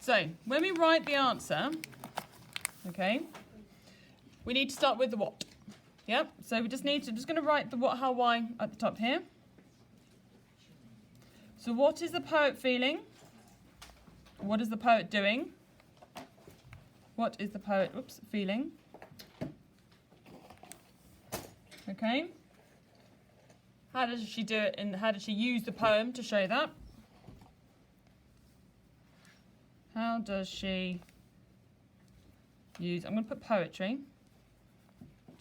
So when we write the answer, okay, we need to start with the what. Yep. So we just need to, I'm just going to write the what, how, why at the top here. So what is the poet feeling? What is the poet doing? What is the poet, feeling? Okay. How does she do it and how does she use the poem to show that? How does she use, I'm going to put poetry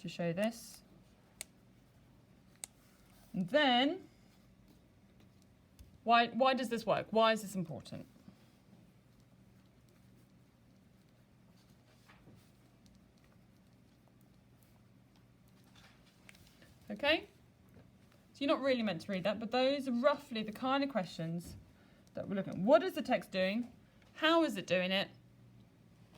to show this. And then, why does this work? Why is this important? Okay? So you're not really meant to read that, but those are roughly the kind of questions that we're looking at. What is the text doing? How is it doing it?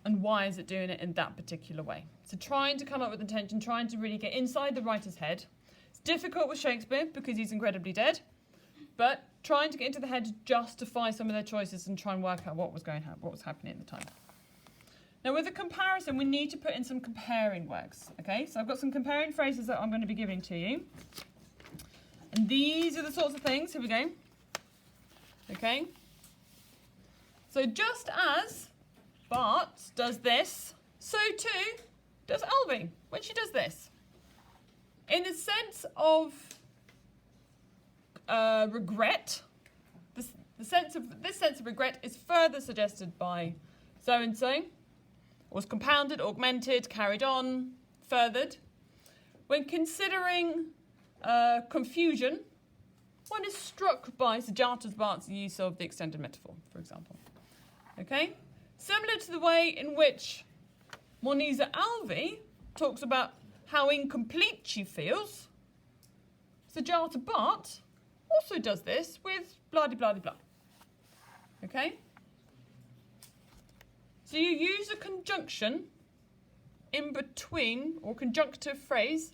And why is it doing it in that particular way? So trying to come up with intention, trying to really get inside the writer's head. It's difficult with Shakespeare because he's incredibly dead, but trying to get into the head to justify some of their choices and try and work out what was happening at the time. Now with a comparison, we need to put in some comparing words. Okay, so I've got some comparing phrases that I'm going to be giving to you. And these are the sorts of things, here we go. Okay. So just as Bart does this, so too does Alvy when she does this. In the sense of regret, this sense of regret is further suggested by so-and-so, was compounded, augmented, carried on, furthered. When considering confusion, one is struck by Sujata Bhart's use of the extended metaphor, for example. Okay? Similar to the way in which Moniza Alvey talks about how incomplete she feels, Sujata Bhart also does this with blah-de-blah-de-blah. Okay? So you use a conjunction in between, or conjunctive phrase,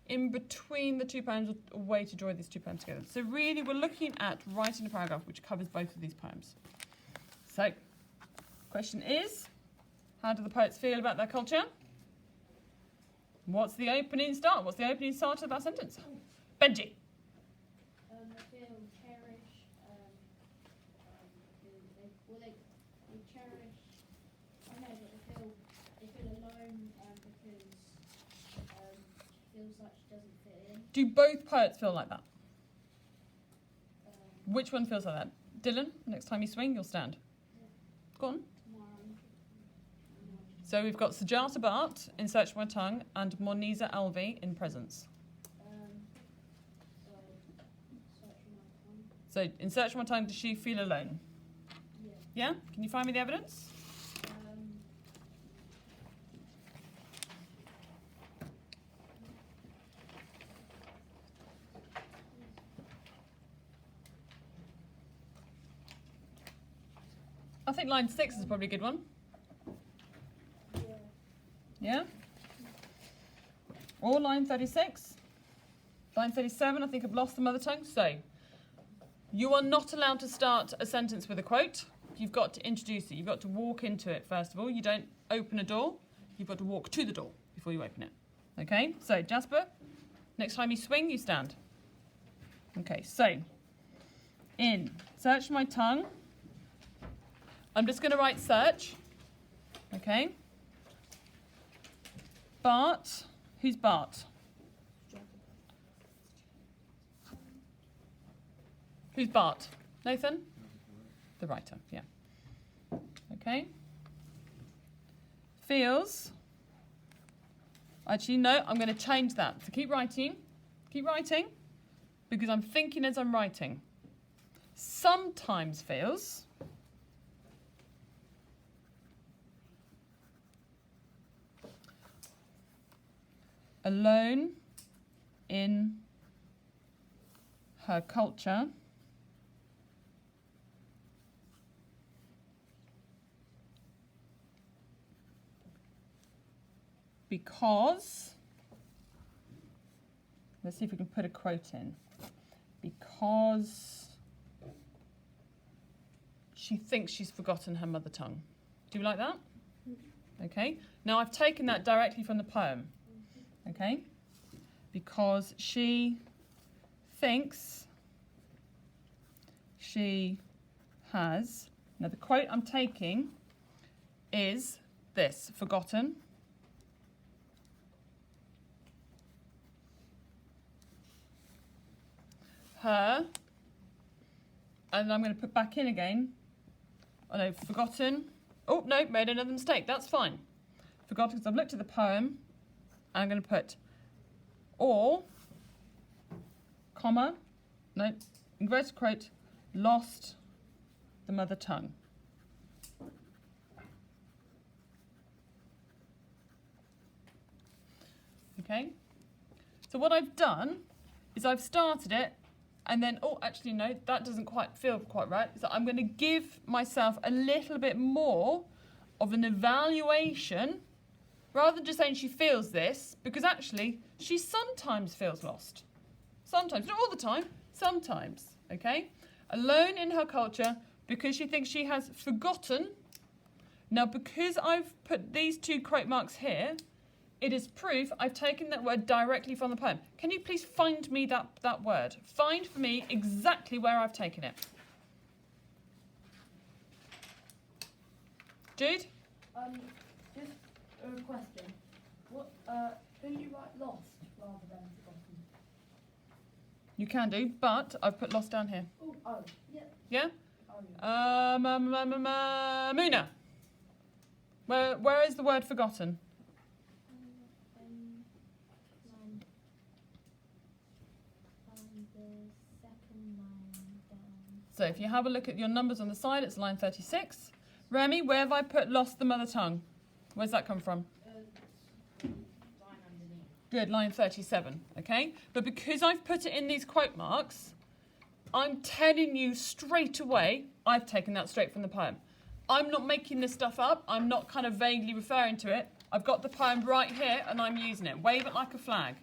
in between the two poems, a way to draw these two poems together. So really we're looking at writing a paragraph which covers both of these poems. So, question is, how do the poets feel about their culture? What's the opening start? What's the opening start of our sentence? Benji. They feel cherished. They cherish. I know that they feel alone because feels like she doesn't fit in. Do both poets feel like that? Which one feels like that? Dylan, next time you swing, you'll stand. Yeah. Go on. So we've got Sujata Bhart in Search for My Tongue and Moniza Alvey in Presence. So in Search for My Tongue, does she feel alone? Yeah. Yeah? Can you find me the evidence? I think line 6 is probably a good one. Yeah? Or line 36. Line 37, I think I've lost the mother tongue. So, you are not allowed to start a sentence with a quote. You've got to introduce it. You've got to walk into it, first of all. You don't open a door. You've got to walk to the door before you open it. Okay? So, Jasper, next time you swing, you stand. Okay, so, in Search for My Tongue, I'm just going to write search. Okay? Bart. Who's Bart? Who's Bart? Nathan? The writer, yeah. Okay. Feels. Actually, no, I'm going to change that. So keep writing. Keep writing. Because I'm thinking as I'm writing. Sometimes feels. Alone in her culture because, let's see if we can put a quote in, because she thinks she's forgotten her mother tongue. Do you like that? Okay. Now I've taken that directly from the poem. Okay. Because she thinks she has. Now the quote I'm taking is this: forgotten her, and I'm going to put back in again. Oh no, forgotten. Oh no, made another mistake. That's fine. Forgotten because I've looked at the poem, and I'm going to put or, comma, no, inverted quote, lost the mother tongue. Okay, so what I've done is I've started it and then, oh, actually, no, that doesn't quite feel quite right. So I'm going to give myself a little bit more of an evaluation rather than just saying she feels this, because actually she sometimes feels lost. Sometimes, not all the time, sometimes, okay? Alone in her culture because she thinks she has forgotten. Now, because I've put these two quote marks here, it is proof I've taken that word directly from the poem. Can you please find me that word? Find for me exactly where I've taken it. Jude? Just a question. What? Can you write lost rather than forgotten? You can do, but I've put lost down here. Oh, yeah. Yeah? Oh, yeah. Muna. Where is the word forgotten? The second line down. So if you have a look at your numbers on the side, it's line 36. Remy, where have I put lost the mother tongue? Where's that come from? Line underneath. Good, line 37, okay? But because I've put it in these quote marks, I'm telling you straight away, I've taken that straight from the poem. I'm not making this stuff up. I'm not kind of vaguely referring to it. I've got the poem right here and I'm using it. Wave it like a flag,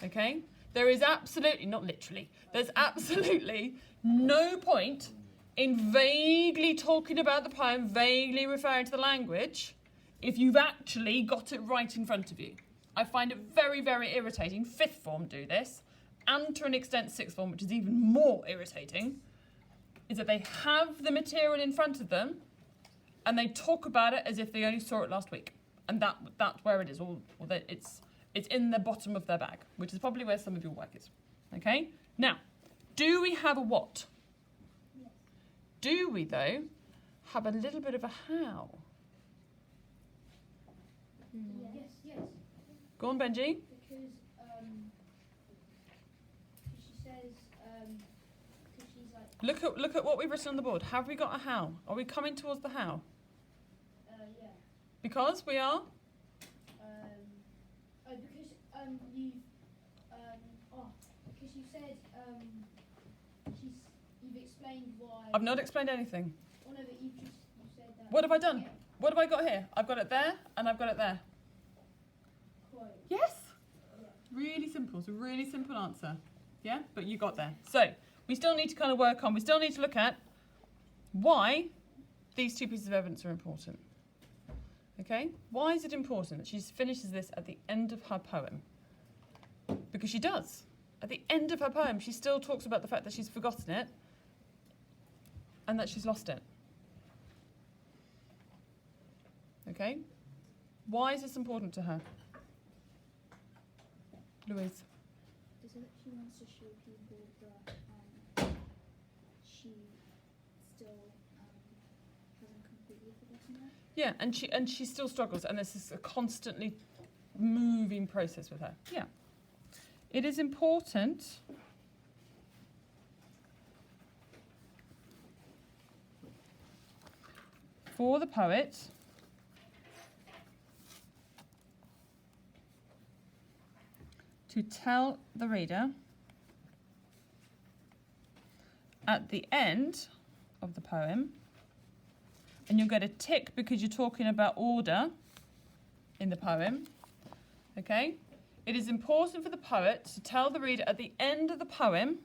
okay? There is absolutely, not literally, there's absolutely no point in vaguely talking about the poem, vaguely referring to the language, if you've actually got it right in front of you. I find it very, very irritating. Fifth form do this, and to an extent sixth form, which is even more irritating, is that they have the material in front of them and they talk about it as if they only saw it last week. And that's where it is, or that it's in the bottom of their bag, which is probably where some of your work is. Okay? Now, do we have a what? Yes. Do we, though, have a little bit of a how? Yes. Go on, Benji. Because she says because she's like Look at what we've written on the board. Have we got a how? Are we coming towards the how? yeah. Because we are? Because you said you've explained why. I've not explained anything. Oh no, but you said that. What have I done? Yeah. What have I got here? I've got it there and I've got it there. Quote. Yes. Yeah. Really simple. It's a really simple answer. Yeah? But you got there. So we still need to kind of work on, we still need to look at why these two pieces of evidence are important. Okay? Why is it important that she finishes this at the end of her poem? Because she does. At the end of her poem, she still talks about the fact that she's forgotten it and that she's lost it. Okay? Why is this important to her? Louise? Is it that she wants to show people that she still hasn't completely forgotten it? Yeah, and she still struggles, and this is a constantly moving process with her. Yeah. It is important for the poet to tell the reader at the end of the poem, and you'll get a tick because you're talking about order in the poem, okay? It is important for the poet to tell the reader at the end of the poem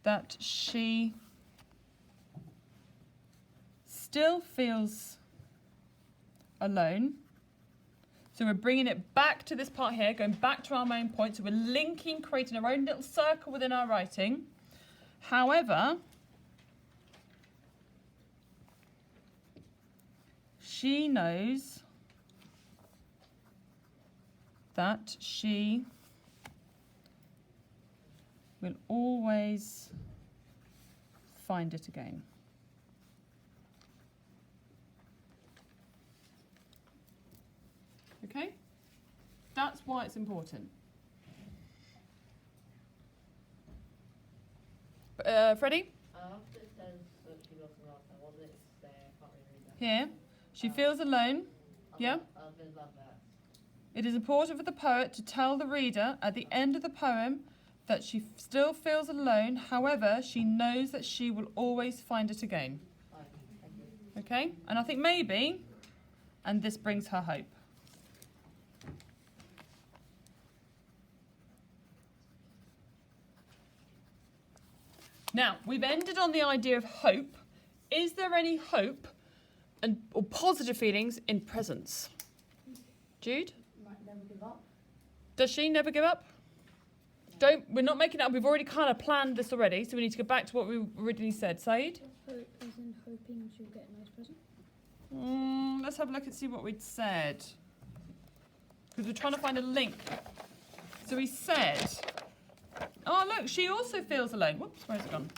that she still feels alone. So we're bringing it back to this part here, going back to our main point. So we're linking, creating our own little circle within our writing. However, she knows that she will always find it again. Okay? That's why it's important. Freddie? After it says that she lost the last time, what does it say? I can't really read that. Here. She feels alone. Yeah? I just love that. It is important for the poet to tell the reader at the end of the poem that she still feels alone. However, she knows that she will always find it again. Fine, thank you. Okay? And I think maybe, and this brings her hope. Now, we've ended on the idea of hope. Is there any hope or positive feelings in presence? Jude? Might never give up. Does she never give up? We're not making it up. We've already kind of planned this already, so we need to go back to what we originally said. Saeed? Hope as in hoping she'll get a nice present. Let's have a look and see what we'd said. Because we're trying to find a link. So we said, oh look, she also feels alone. Whoops, where's it gone?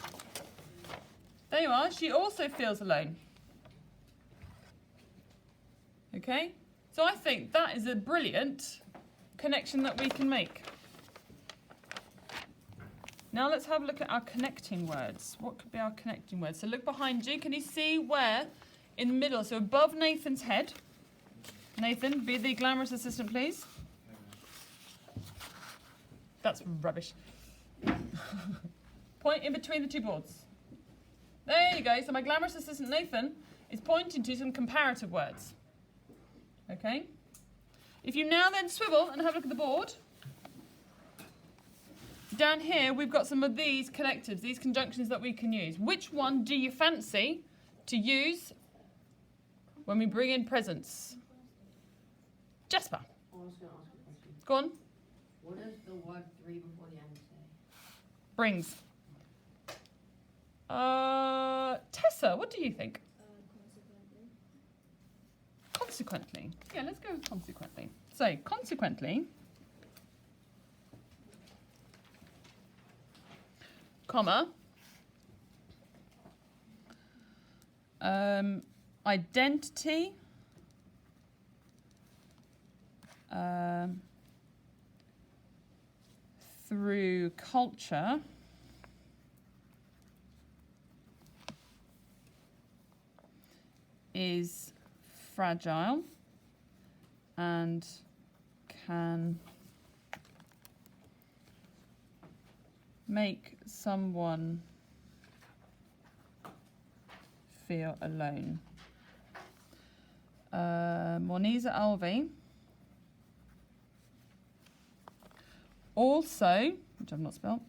There you are, she also feels alone. Okay? So I think that is a brilliant connection that we can make. Now let's have a look at our connecting words. What could be our connecting words? So look behind you. Can you see where? In the middle, so above Nathan's head. Nathan, be the glamorous assistant, please. That's rubbish. Point in between the two boards. There you go. So my glamorous assistant, Nathan, is pointing to some comparative words. Okay? If you now then swivel and have a look at the board, down here we've got some of these connectives, these conjunctions that we can use. Which one do you fancy to use when we bring in presents? Jasper, I was going to ask a question. go on. What does the word 3 before the end say? Brings. Tessa, what do you think? Consequently. Consequently. Yeah, let's go with consequently. So, consequently, comma, identity, through culture, is fragile and can make someone feel alone. Moniza Alvi also, which I've not spelled,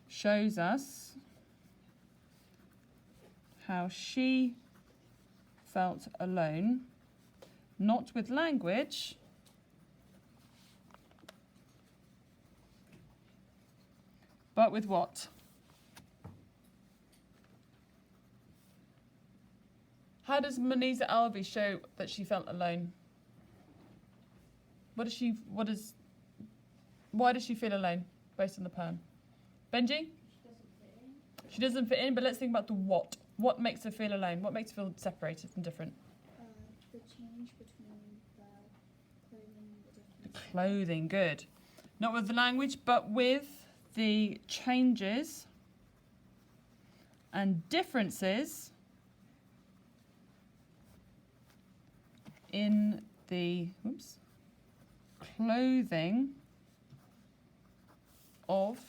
shows us how she felt alone, not with language, but with what? How does Moniza Alvi show that she felt alone? Why does she feel alone based on the poem? Benji? She doesn't fit in, but let's think about the what. What makes her feel alone? What makes her feel separated and different? The change between the clothing and the difference. The clothing, good. Not with the language, but with the changes and differences in the clothing of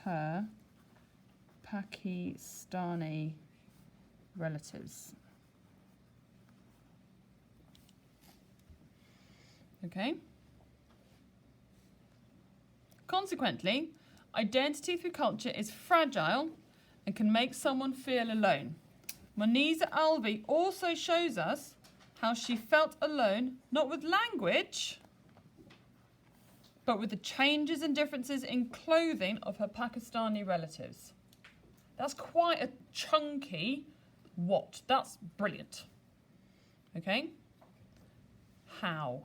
her Pakistani relatives. Okay? Consequently, identity through culture is fragile and can make someone feel alone. Moniza Alvi also shows us how she felt alone, not with language, but with the changes and differences in clothing of her Pakistani relatives. That's quite a chunky what. That's brilliant. Okay? How?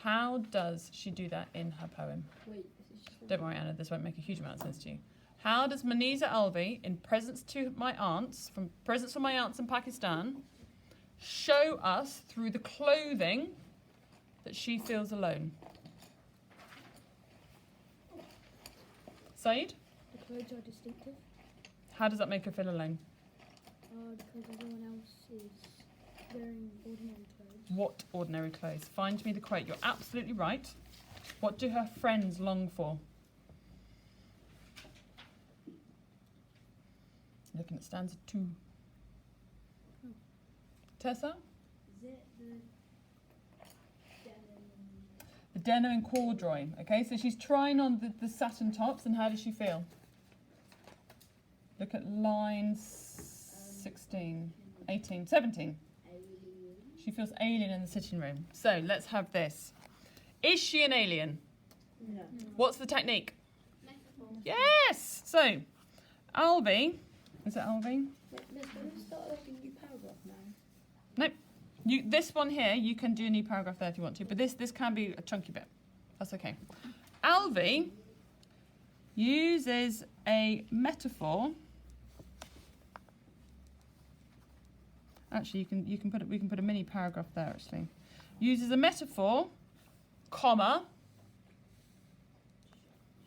How does she do that in her poem? Wait, this is just Don't worry, Anna, this won't make a huge amount of sense to you. How does Moniza Alvi, in Presents from My Aunts in Pakistan, show us through the clothing that she feels alone? Saeed, The clothes are distinctive how does that make her feel alone? because everyone else is wearing ordinary clothes. What ordinary clothes? Find me the quote. You're absolutely right. What do her friends long for? Looking at stanza 2. Oh. Tessa? Is it the denim? The denim and corduroy. Okay, so she's trying on the satin tops, and how does she feel? Look at line 16, 18, 17. She feels alien in the sitting room. So let's have this. Is she an alien? No. What's the technique? Yes! So, Alvi, is it Alvi? Miss, can we start like a new paragraph now? This one here, you can do a new paragraph there if you want to, but this can be a chunky bit. That's okay. Alvi uses a metaphor. Actually, we can put a mini paragraph there. Actually, uses a metaphor, comma.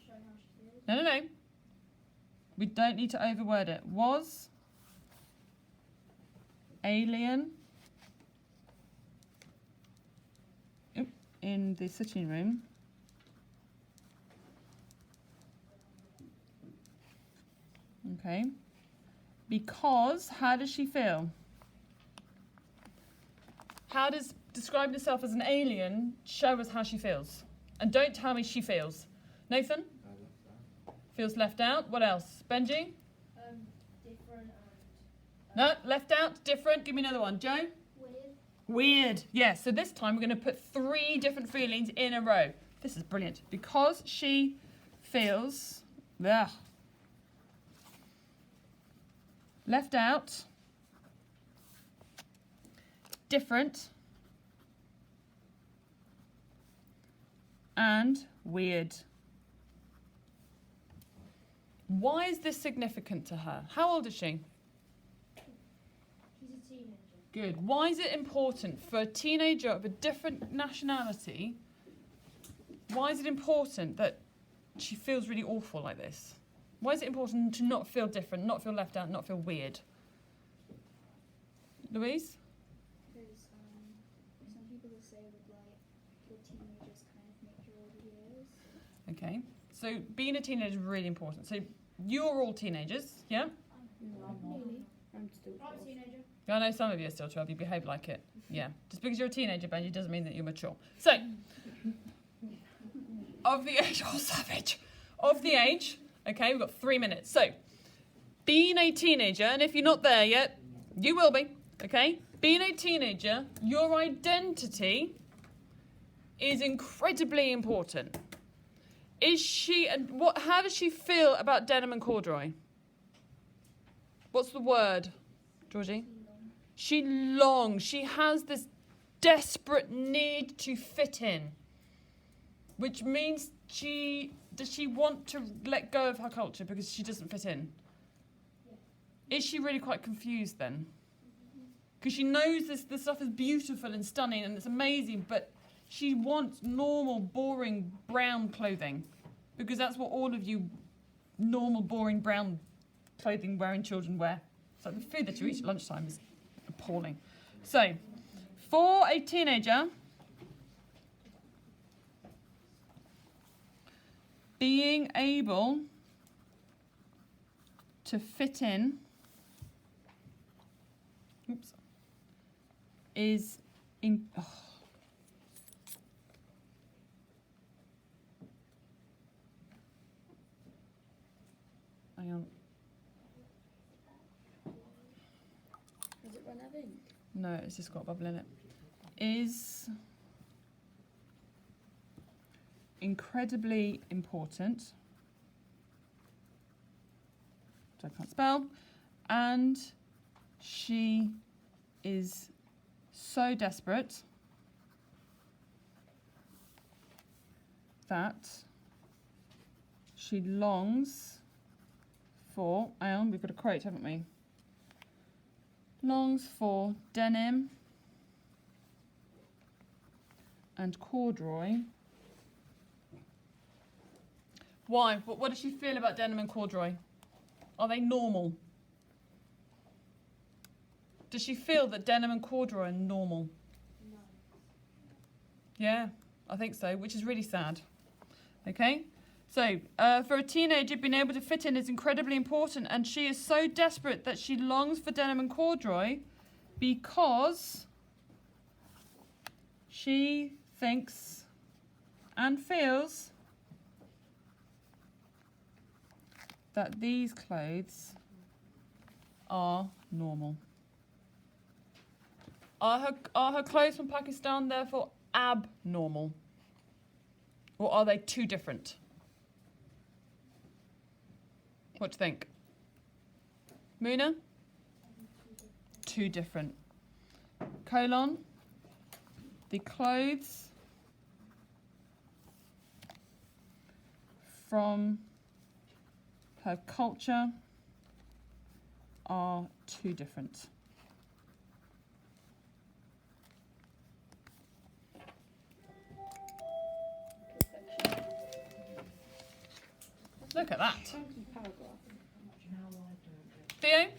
Showing how she feels. No. We don't need to overword it. Was alien in the sitting room. Okay. Because, how does she feel? How does describing herself as an alien show us how she feels? And don't tell me she feels. Nathan? Feels left out. What else? Benji? Different No, left out, different. Give me another one. Joe? weird. Weird. Yes, so this time we're going to put 3 different feelings in a row. This is brilliant. Because she feels left out, different, and weird. Why is this significant to her? How old is she? He's a teenager. Good. Why is it important for a teenager of a different nationality? Why is it important that she feels really awful like this? Why is it important to not feel different, not feel left out, not feel weird? Louise? Because some people will say with like the teenagers kind of make your older years. Okay. So being a teenager is really important. So you're all teenagers, yeah? No, I'm not. Nearly. I'm still I'm a 12. teenager. I know some of you are still 12, you behave like it. Yeah. Just because you're a teenager, Benji, doesn't mean that you're mature. So, of the age, oh savage, of the age, okay, we've got 3 minutes. So, being a teenager, and if you're not there yet, you will be, okay? Being a teenager, your identity is incredibly important. Is she, and how does she feel about denim and corduroy? What's the word, Georgie? She longs. She has this desperate need to fit in, which means does she want to let go of her culture because she doesn't fit in? Is she really quite confused then? Because she knows this stuff is beautiful and stunning and it's amazing, but she wants normal, boring, brown clothing because that's what all of you normal, boring, brown clothing wearing children wear. So the food that you eat at lunchtime is appalling. So, for a teenager, being able to fit in is hang on. No, it's just got a bubble in it. Is incredibly important. Which I can't spell. And she is so desperate that she longs for, we've got a quote, haven't we? Longs for denim and corduroy. Why? What does she feel about denim and corduroy? Are they normal? Does she feel that denim and corduroy are normal? No. Yeah, I think so, which is really sad. Okay? So, for a teenager, being able to fit in is incredibly important, and she is so desperate that she longs for denim and corduroy because she thinks and feels that these clothes are normal. Are her clothes from Pakistan therefore abnormal? Or are they too different? What do you think? Muna? Too different. Colon? The clothes from her culture are too different. Look at that. Chunky paragraph. Theo?